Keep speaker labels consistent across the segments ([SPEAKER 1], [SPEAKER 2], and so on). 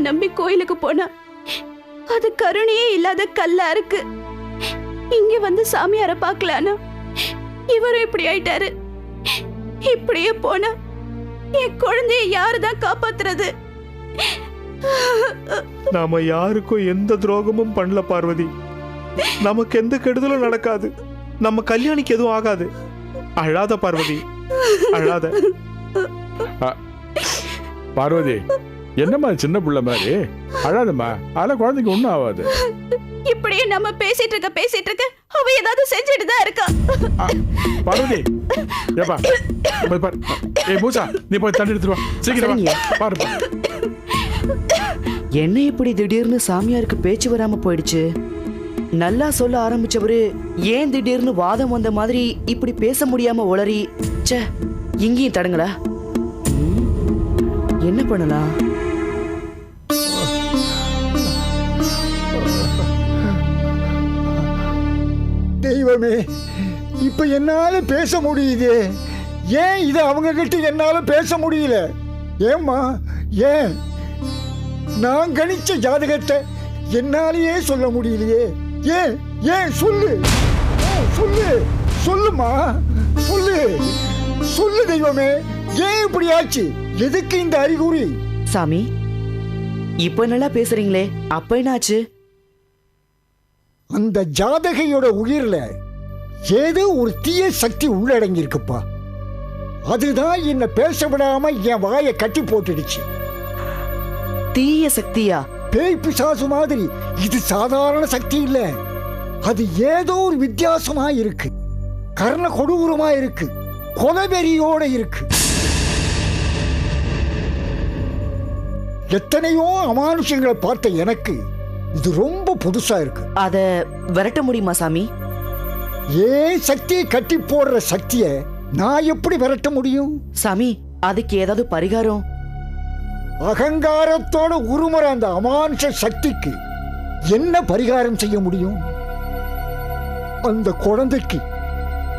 [SPEAKER 1] நம்பி கோயிலுக்கு போனா அது கருணையே இல்லாத கல்லா இருக்கு. இங்க வந்து சாமியார பாக்கலானா இவரும் இப்படி ஆயிட்டாரு. இப்படியே போனா என் குழந்தைய யாருதான் காப்பாத்துறது?
[SPEAKER 2] நாம யாருக்கும் எந்த துரோகமும் பண்ணல பார்வதி. நமக்கு எந்த கெடுதலும் நடக்காது. நம்ம கல்யாணிக்கு எதுவும் ஆகாது. அழாத பார்வதி, அழாத.
[SPEAKER 3] பார்வதி, என்னம்மா சின்ன பிள்ளை மாதிரி அழாதம்மா. அதெல்லாம் குழந்தைக்கு ஒண்ணும் ஆகாது.
[SPEAKER 1] இப்படியே நம்ம பேசிட்டு இருக்க அவ ஏதாவது செஞ்சுட்டு தான் இருக்கா.
[SPEAKER 3] பார்வதி, ஏப்பா பாரு. ஏய் மூசா, நீ போய் தண்ணி எடுத்துட்டு வா சீக்கிரம். பாரு
[SPEAKER 4] என்ன இப்படி திடீர்னு சாமியாருக்கு பேச்சு வராம போயிடுச்சு? நல்லா சொல்ல ஆரம்பிச்சவரு ஏன் திடீர்னு வாதம் வந்த மாதிரி இப்படி பேச முடியாம உளறி ச்சே இங்கேயும் தடங்களா? என்ன பண்ணலாம்?
[SPEAKER 5] தெய்வமே, இப்ப என்னால பேச முடியுது. ஏன் இது அவங்க கிட்ட என்னால பேச முடியல? ஏம்மா, ஏன் நான் கணிச்ச ஜாதகத்தை என்னாலேயே சொல்ல முடியலையே? ஏன் ஏன் சொல்லு, சொல்லு, சொல்லுமா, சொல்லு, சொல்லு தெய்வமே. ஏன் இப்படி ஆச்சு? எதுக்கு இந்த அறிகுறி?
[SPEAKER 4] சாமி, இப்ப நல்லா பேசுறீங்களே, அப்ப என்னாச்சு?
[SPEAKER 5] அந்த ஜாதகையோட உயிர்ல ஏதோ ஒரு தீய சக்தி உள்ளடங்கி இருக்குப்பா. அதுதான் என்ன பேச விடாம என் வாயை கட்டி போட்டுடுச்சு.
[SPEAKER 4] தீய சக்தியா?
[SPEAKER 5] பேய் பிசாசு மாதிரி. இது சாதாரண சக்தி இல்ல. அது ஏதோ ஒரு வித்தியாசமா இருக்கு. கர்ண கொடூரமா இருக்கு. கொலவெறியோட இருக்கு. எத்தனையோ அமானுஷங்களை பார்த்த எனக்கு இது ரொம்ப புதுசா இருக்கு.
[SPEAKER 4] அத விரட்ட முடியுமா சாமி?
[SPEAKER 5] ஏன் சக்தியை கட்டி போடுற சக்தியை நான் எப்படி விரட்ட முடியும்?
[SPEAKER 4] சாமி, அதுக்கு ஏதாவது பரிகாரம்?
[SPEAKER 5] அகங்காரத்தோட உருமுற அந்த அமானுஷ சக்திக்கு என்ன பரிகாரம் செய்ய முடியும்? அந்த குழந்தைக்கு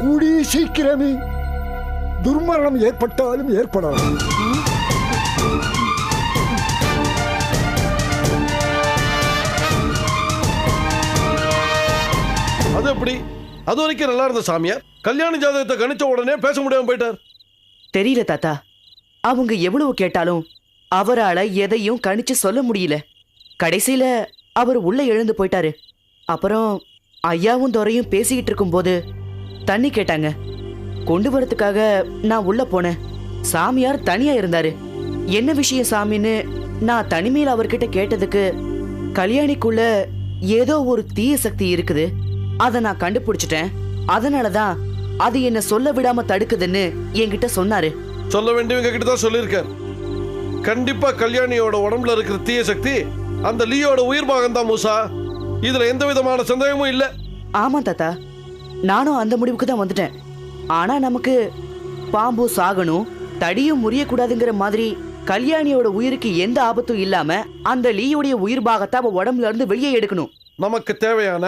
[SPEAKER 5] கூடிய சீக்கிரமே துர்மரணம் ஏற்பட்டாலும் ஏற்படலாம்.
[SPEAKER 6] அது எப்படி? அது வரைக்கும் நல்லா இருந்த சாமியார் கல்யாண ஜாதகத்தை கணிச்ச உடனே பேச முடியாம போயிட்டார்.
[SPEAKER 4] தெரியல தாத்தா, அவங்க எவ்வளவு கேட்டாலும் அவரால எதையும் கணிச்சு சொல்ல முடியல. கடைசியில அவர் உள்ள எழுந்து போயிட்டாரு. அப்புறம் ஐயாவும் துரையும் பேசிக்கிட்டு இருக்கும் போது தண்ணி கேட்டாங்க. கொண்டு வரதுக்காக நான் உள்ள போனேன். சாமியார் தனியா இருந்தாரு. என்ன விஷயம் சாமின்னு நான் தனிமையில் அவர்கிட்ட கேட்டதுக்கு கல்யாணிக்குள்ள ஏதோ ஒரு தீய சக்தி இருக்குது, அதை நான் கண்டுபிடிச்சிட்டேன், அதனாலதான் அது என்ன சொல்ல விடாம தடுக்குதுன்னு என்கிட்ட சொன்னாரு.
[SPEAKER 6] சொல்ல வேண்டியவங்க கிட்ட தான் சொல்லியிருக்கார். கண்டிப்பா கல்யாணியோட உடம்புல இருக்கிற தீய சக்தி அந்த லீயோட உயிர் பாகம் தான் மூசா. இதுல எந்த விதமான சந்தேகமும் இல்ல.
[SPEAKER 4] ஆமா தாத்தா, நானும் அந்த முடிவுக்கு தான் வந்துட்டேன். ஆனா நமக்கு பாம்பு சாகணும், தடியும் முறியக்கூடாதுங்கிற மாதிரி கல்யாணியோட உயிருக்கு எந்த ஆபத்தும் இல்லாம அந்த லீயோடைய உயிர் பாகத்தை அவ உடம்புல இருந்து வெளியே எடுக்கணும்.
[SPEAKER 6] நமக்கு தேவையான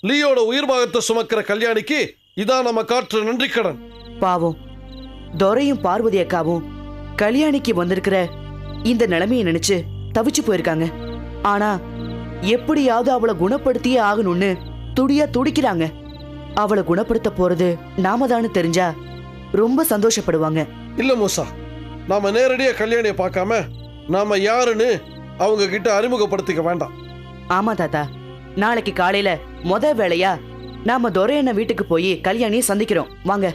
[SPEAKER 6] லீயோட உயிர் பாகத்தை சுமக்கிற கல்யாணிக்கு இதான் நம்ம காற்று நன்றி கடன்.
[SPEAKER 4] பாவம், துரையும் பார்வதி அக்காவும் கல்யாணிக்கு வந்திருக்கிற இந்த நிலைமையை நினைச்சு தவிச்சு போயிருக்காங்க. ஆனா எப்படியாவது அவளை குணப்படுத்தியே ஆகணும்னு துடியா துடிக்கிறாங்க. அவளை குணப்படுத்த போறது நாம தானு தெரிஞ்சா ரொம்ப சந்தோஷப்படுவாங்க.
[SPEAKER 6] இல்ல மூசா, நாம நேரடியா கல்யாணியை பார்க்காம நாம யாருன்னு அவங்க கிட்ட அறிமுகப்படுத்திக்க வேண்டாம்.
[SPEAKER 4] ஆமா தாத்தா, நாளைக்கு காலையில முத வேளையா நாம துரையண்ண வீட்டுக்கு போய் கல்யாணியை சந்திக்கிறோம், வாங்க.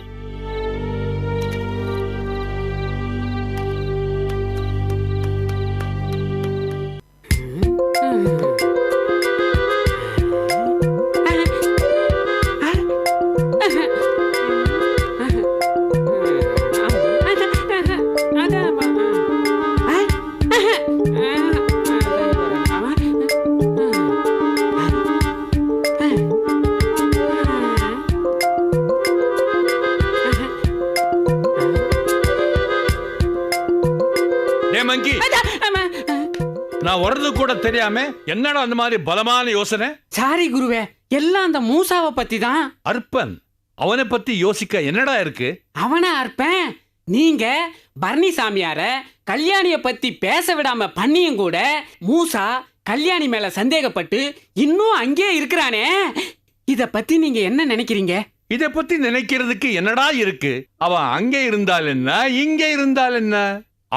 [SPEAKER 7] நான் வர்றது கூட தெரியாம என்னடா அந்த மாதிரி பலமான யோசனை?
[SPEAKER 8] சாரி குருவே, எல்லாம் அந்த மூசாவை பத்தி தான்.
[SPEAKER 7] அர்ப்பன், அவனை பத்தி யோசிக்க என்னடா இருக்கு?
[SPEAKER 8] அவனா அர்ப்பன்? நீங்க பரணி சாமியார கல்யாணிய பத்தி பேச விடாம பண்ணியும் கூட மூசா கல்யாணி மேல சந்தேகப்பட்டு இன்னும் அங்கேயே இருக்கிறானே, இத பத்தி நீங்க என்ன நினைக்கிறீங்க?
[SPEAKER 7] இத பத்தி நினைக்கிறதுக்கு என்னடா இருக்கு? அவன் அங்கே இருந்தால் என்ன, இங்கே இருந்தால் என்ன?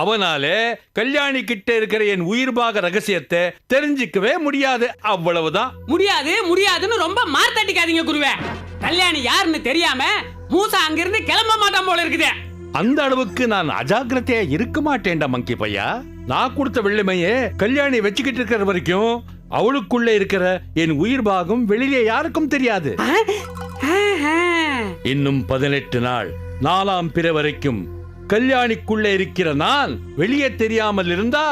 [SPEAKER 7] அவனாலே கல்யாணி கிட்ட இருக்கிற என் உயிர்பாக ரகசியத்தை தெரிஞ்சுக்கவே முடியாது, அவ்வளவுதான்.
[SPEAKER 8] முடியாது முடியாதுன்னு ரொம்ப மார்த்தட்டிக்காதீங்க குருவே. கல்யாணி யாருன்னு தெரியாம மூசா அங்கிருந்து கிளம்ப மாட்டான் போல இருக்குது.
[SPEAKER 7] அந்த அளவுக்கு நான் அஜாக்கிரதையா இருக்க மாட்டேன்டா மங்கி பையா. நான் கொடுத்த வெள்ளிமையே கல்யாணி வச்சுக்கிட்டு இருக்கிற வரைக்கும் அவளுக்குள்ள இருக்கிற என் உயிர் பாகம் வெளியே யாருக்கும் தெரியாது. இன்னும் 18 நாள் 4ஆம் பிறை வரைக்கும் கல்யாணிக்குள்ள இருக்கிற நான் வெளியே தெரியாமல் இருந்தா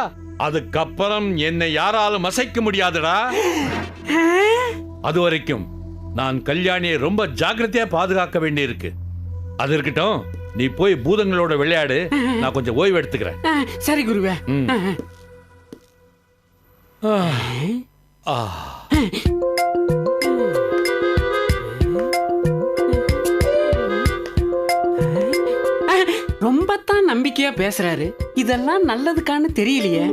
[SPEAKER 7] அதுக்கப்புறம் என்னை யாராலும் அசைக்க முடியாதுடா. அது வரைக்கும் நான் கல்யாணியை ரொம்ப ஜாக்கிரதையா பாதுகாக்க வேண்டி இருக்கு. அது இருக்கட்டும், நீ போய் பூதங்களோட விளையாடு, நான் கொஞ்சம் ஓய்வு எடுத்துக்கிறேன்.
[SPEAKER 8] சரி குருவே. ரொம்ப தான் நம்பிக்கையா பேசுறாரு. இதெல்லாம் நல்லதுக்கான்னு தெரியலையே.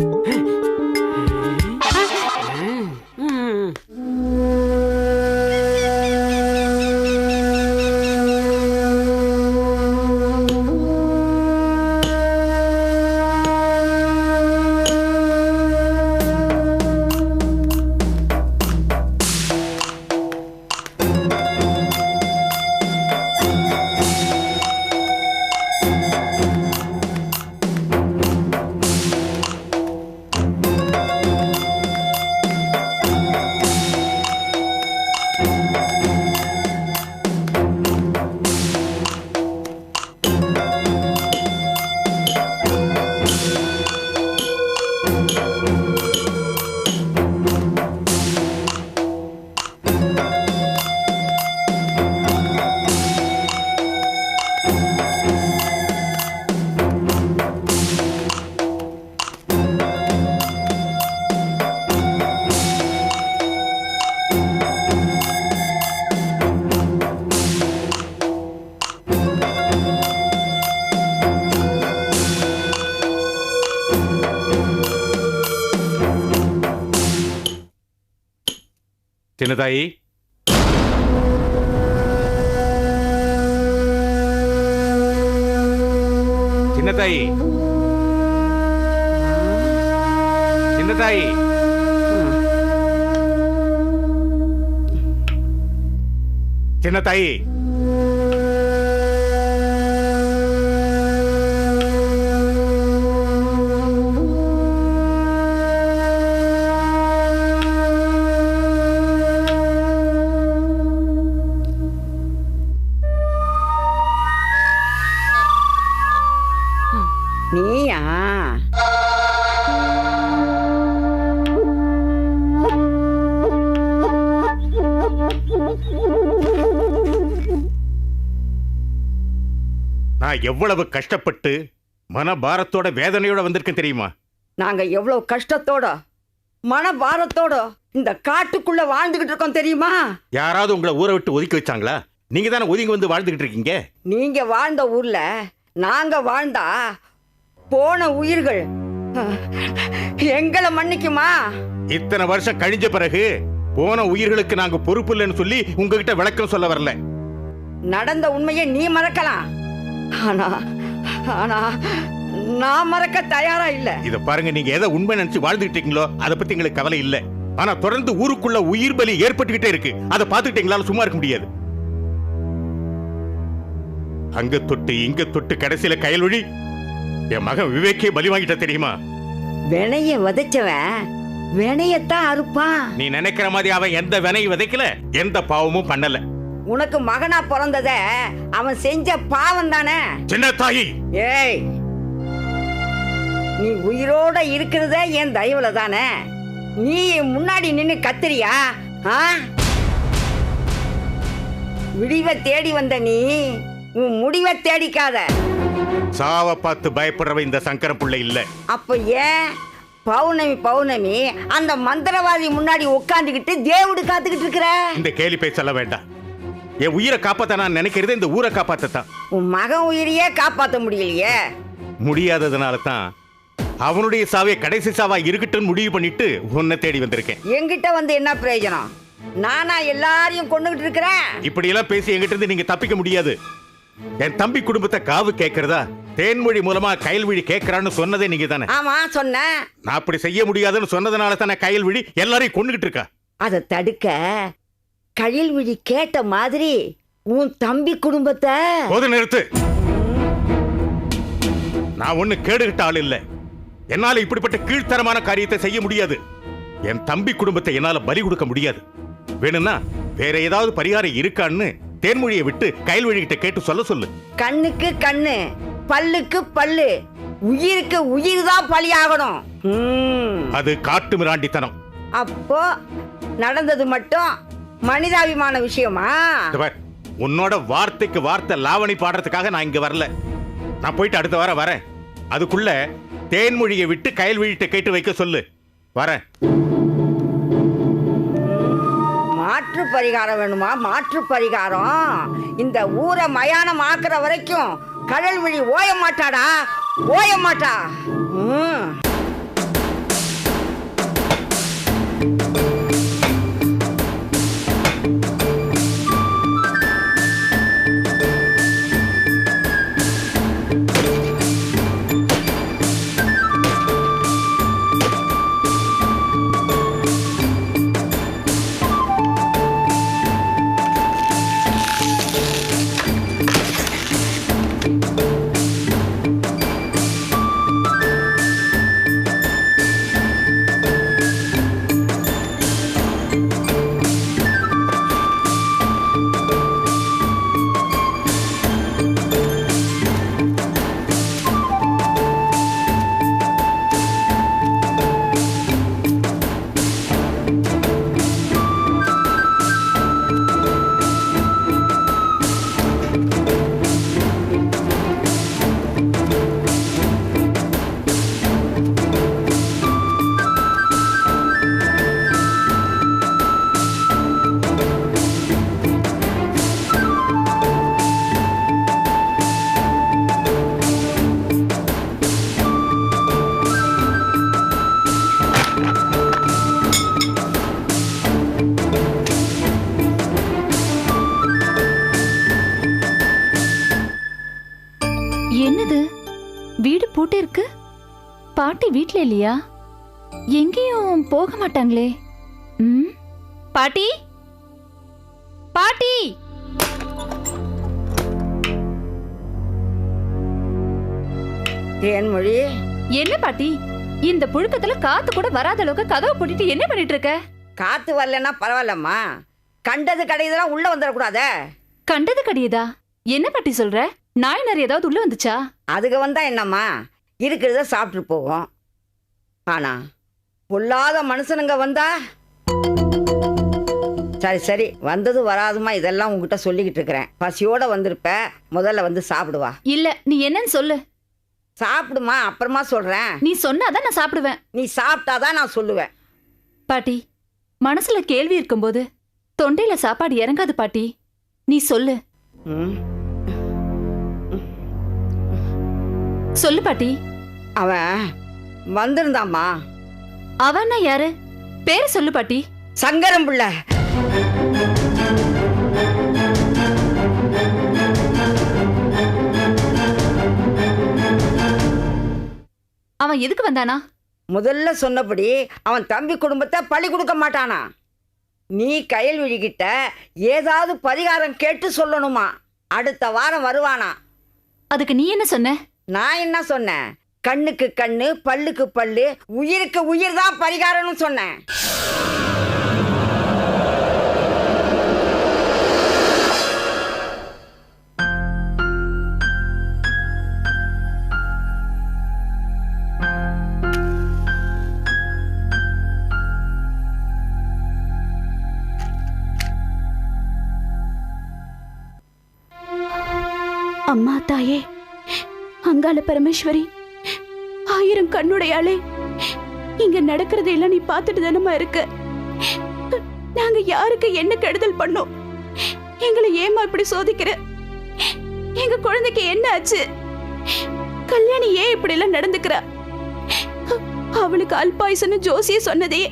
[SPEAKER 7] சின்னதாயி, சின்னதாயி, சின்னதாயி, சின்னதாயி,
[SPEAKER 9] நீயா?
[SPEAKER 10] நான் எவ்வளவு கஷ்டப்பட்டு மனபாரத்தோட வேதனையோட வந்திருக்கேன் தெரியுமா?
[SPEAKER 9] நாங்க எவ்வளவு கஷ்டத்தோட மனபாரத்தோட இந்த காட்டுக்குள்ள வாழ்ந்துகிட்டு இருக்கோம் தெரியுமா?
[SPEAKER 10] யாராவது உங்களை ஊரை விட்டு ஒதுக்கி வச்சாங்களா? நீங்க தானே ஒதுங்கி வந்து வாழ்ந்துகிட்டு இருக்கீங்க.
[SPEAKER 9] நீங்க வாழ்ந்த ஊர்ல நாங்க வாழ்ந்தா போன உயிர்கள் எங்களை மன்னிக்குமா?
[SPEAKER 10] இத்தனை வருஷம் கழிஞ்ச பிறகு போன உயிர்களுக்கு நாங்க பொறுப்பு இல்லைன்னு சொல்லி உங்ககிட்ட விளக்கம் சொல்ல வரல.
[SPEAKER 9] நடந்த உண்மையை நீ மறக்கலாம், ஆனா ஆனா நான் மறக்க தயாரா இல்ல.
[SPEAKER 10] இத பாருங்க, நீங்க எதை உண்மை நினைச்சு வாழ்ந்துகிட்டு இருக்கீங்களோ அதை பத்தி எங்களுக்கு கவலை இல்ல. ஆனா தொடர்ந்து ஊருக்குள்ள உயிர் பலி ஏற்பட்டுக்கிட்டே இருக்கு. அதை பார்த்துக்கிட்டு எங்களால சும்மா இருக்க முடியாது. அங்க தொட்டு இங்க தொட்டு கடைசியில கயல்வழி என் மகன் விவேக்கே பலி வாங்கிட்ட தெரியுமா?
[SPEAKER 9] வினைய விதைச்சவன் வினையத்தான் அறுப்பான்.
[SPEAKER 10] நீ நினைக்கிற மாதிரி அவன் எந்த வினையும் விதைக்கல, எந்த பாவமும் பண்ணல.
[SPEAKER 9] உனக்கு மகனா பிறந்தத அவன் செஞ்ச பாவம் தானே.
[SPEAKER 10] சின்ன தாயி,
[SPEAKER 9] ஏய், நீ உயிரோட இருக்கிறத என் தயவுல தானே. நீ முன்னாடி நின்னு கத்துறியா? விடிவை தேடி வந்த நீ உன் முடிவை தேடிக்காத.
[SPEAKER 10] சாவ பார்த்து பயப்படுறவ இந்த சங்கர பிள்ளை இல்ல.
[SPEAKER 9] அப்ப ஏன் பௌர்ணமி பௌர்ணமி அந்த மந்திரவாதி முன்னாடி உட்காந்துக்கிட்டு தேவடு காத்துக்கிட்டு இருக்கிற?
[SPEAKER 10] இந்த கேலி பேச சொல்ல வேண்டாம். என் உயிரை காப்பாத்த நான் நினைக்கிறது இந்த ஊரை காப்பாத்தத்தான்.
[SPEAKER 9] உன் மகன் உயிரையே காப்பாற்ற முடியலையே.
[SPEAKER 10] முடியாததுனால தான் அவனுடைய சாவே கடைசி சாவா இருக்கட்டும்னு முடிவு பண்ணிட்டு உன்னை தேடி வந்திருக்கேன்.
[SPEAKER 9] என்கிட்ட வந்து என்ன பிரயோஜனம்? நானா எல்லாரையும் கொண்டுகிட்டு இருக்கிறேன்?
[SPEAKER 10] இப்படி எல்லாம் பேசி என்கிட்ட இருந்து நீங்க தப்பிக்க முடியாது. என் தம்பி குடும்பத்தை காவு கேட்கறதா தேன்மொழி மூலமா கயல்விழி கேட்கறான்னு சொன்னதே நீங்க தானே?
[SPEAKER 9] ஆமா சொன்னேன்.
[SPEAKER 10] நான் அப்படி செய்ய முடியாதுன்னு சொன்னதுனால தானே கயல்விழி எல்லாரையும் கொண்டுகிட்டு இருக்கா.
[SPEAKER 9] அதை தடுக்க கயல்விழி கேட்ட மாதிரி உன் தம்பி குடும்பத்தை.
[SPEAKER 10] போது நிறுத்து. நான் ஒண்ணு கேடுகிட்ட ஆள் இல்ல. என்னால இப்படிப்பட்ட கீழ்த்தரமான காரியத்தை செய்ய முடியாது. என் தம்பி குடும்பத்தை என்னால பலி கொடுக்க முடியாது. வேணும்னா வேற ஏதாவது பரிகாரம் இருக்கான்னு தேன்மொழியை விட்டு கயல்விழி கிட்ட கேட்டு சொல்ல சொல்லு.
[SPEAKER 9] கண்ணுக்கு கண்ணு, பல்லுக்கு பல்லு, உயிருக்கு உயிர் தான் பலியாகணும்.
[SPEAKER 10] அது காட்டு மிராண்டித்தனம்.
[SPEAKER 9] அப்போ நடந்தது மட்டும் மனிதாபிமான விஷயமா?
[SPEAKER 10] உன்னோட வார்த்தைக்கு வார்த்தை லாவணி பாடுறதுக்காக நான் இங்க வரல. நான் போயிட்டு அடுத்த வாரம் வரேன். அதுக்குள்ள தேன்மொழியை விட்டு கயல்விழிட்ட கேட்டு வைக்க சொல்லு. வரேன்.
[SPEAKER 9] மாற்று பரிகாரம் வேணுமா? மாற்று பரிகாரம் இந்த ஊரை மயானம் ஆக்குற வரைக்கும் கயல்விழி ஓய மாட்டாடா, ஓய மாட்டா.
[SPEAKER 1] என்னது வீடு பூட்டி இருக்கு? பாட்டி வீட்ல இல்லையா? எங்கேயும் போக மாட்டாங்களே. பாட்டி, பாட்டி.
[SPEAKER 9] தேன்மொழி,
[SPEAKER 1] என்ன பாட்டி இந்த புழுக்கத்துல காத்து கூட வராத அளவுக்கு கதவை போட்டுட்டு என்ன பண்ணிட்டு இருக்க?
[SPEAKER 9] காத்து வரலன்னா பரவாயில்லம்மா, கண்டது கடையதெல்லாம் உள்ள வந்துடக்கூடாதே.
[SPEAKER 1] கண்டது கடியதா? என்ன பாட்டி சொல்ற? நாய் நிறைய ஏதாவது உள்ள வந்துச்சா?
[SPEAKER 9] அதுக்கு வந்தா என்னம்மா, இருக்கிறத சாப்பிட்டு போவோம். ஆனா பொல்லாத மனுஷனுங்க வந்தா சரி சரி, வந்தது வராதுமா இதெல்லாம் உங்ககிட்ட சொல்லிக்கிட்டு இருக்கிறேன். பசியோட வந்திருப்ப, முதல்ல வந்து சாப்பிடுவா.
[SPEAKER 1] இல்ல, நீ என்னன்னு சொல்லு.
[SPEAKER 9] சாப்பிடுமா, அப்புறமா சொல்றேன்.
[SPEAKER 1] நீ சொன்னாதான் நான் சாப்பிடுவேன்.
[SPEAKER 9] நீ சாப்பிட்டாதான் நான் சொல்லுவேன்.
[SPEAKER 1] பாட்டி, மனசுல கேள்வி இருக்கும்போது தொண்டையில சாப்பாடு இறங்காது பாட்டி. நீ சொல்லு. சொல்லு பாட்டி.
[SPEAKER 9] அவன் வந்திருந்தாம்மா.
[SPEAKER 1] அவன்னா யாரு? பேரு சொல்லு பாட்டி.
[SPEAKER 9] சங்கரம் பிள்ளை.
[SPEAKER 1] அவன் எதுக்கு வந்தானா?
[SPEAKER 9] முதல்ல சொன்னபடி அவன் தம்பி குடும்பத்தை பழி கொடுக்க மாட்டானா. நீ கயல்விழி கிட்ட ஏதாவது பரிகாரம் கேட்டு சொல்லணுமா. அடுத்த வாரம் வருவானா.
[SPEAKER 1] அதுக்கு நீ என்ன சொன்ன?
[SPEAKER 9] நான் என்ன சொன்னேன்? கண்ணுக்கு கண்ணு, பல்லுக்கு பல்லு, உயிருக்கு உயிர் தான் பரிகாரம்னு சொன்னேன்.
[SPEAKER 1] அம்மா தாயே, அங்காள பரமேஸ்வரி, 1000 கண்ணுடையாளே, இங்க நடக்கிறது எல்லாம் நீ பார்த்துட்டு தானமா இருக்க. நாங்க யாருக்கு என்ன கெடுதல் பண்ணோம்? எங்களை ஏமா இப்படி சோதிக்கிற? எங்க குழந்தைக்கு என்ன ஆச்சு? கல்யாணி ஏன் இப்படி எல்லாம் நடந்துக்கிறா? அவளுக்கு அல்பாயுசன்னு ஜோசிய சொன்னதே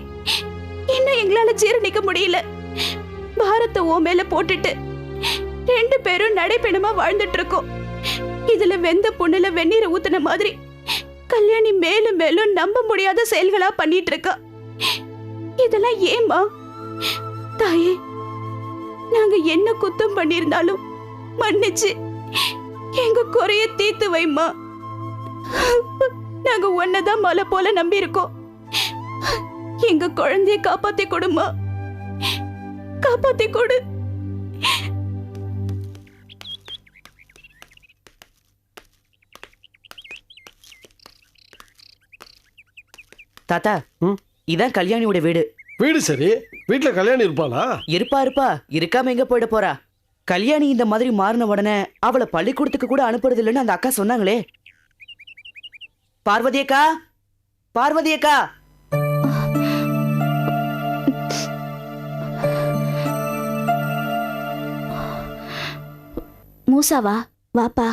[SPEAKER 1] இன்னும் எங்களால ஜீரணிக்க முடியல. பாரத்தை ஓ மேல போட்டுட்டு 2 பேரும் நடைபெணமா வாழ்ந்துட்டு இருக்கோம். இதுல வெந்த புண்ணுல வெந்நீரை ஊத்துன மாதிரி கல்யாணி மேலும் மேலும் நம்ப முடியாத செயல்களா பண்ணிட்டு இருக்கா. இதெல்லாம் ஏமா? தாயே, நாங்க என்ன குத்தம் பண்ணிருந்தாலும் மன்னிச்சு எங்க குறைய தீர்த்து வைமா. நாங்க ஒன்னதான் மலை போல நம்பி இருக்கோம். எங்க குழந்தைய காப்பாத்தி கொடுமா, காப்பாத்தி கொடு.
[SPEAKER 4] தாத்தா, இதான் கல்யாணியோட வீடு.
[SPEAKER 6] வீடு சரி, வீட்டுல கல்யாணி இருப்பாளா?
[SPEAKER 4] இருப்பா இருக்காம எங்க போயிட போறா? கல்யாணி இந்த மாதிரி மாறின உடனே அவளை பள்ளிக்கூடத்துக்கு கூட அனுப்புறது இல்லைன்னு அந்த அக்கா சொன்னாங்களே. பார்வதி அக்கா,
[SPEAKER 1] மூசாவா? வாப்பா.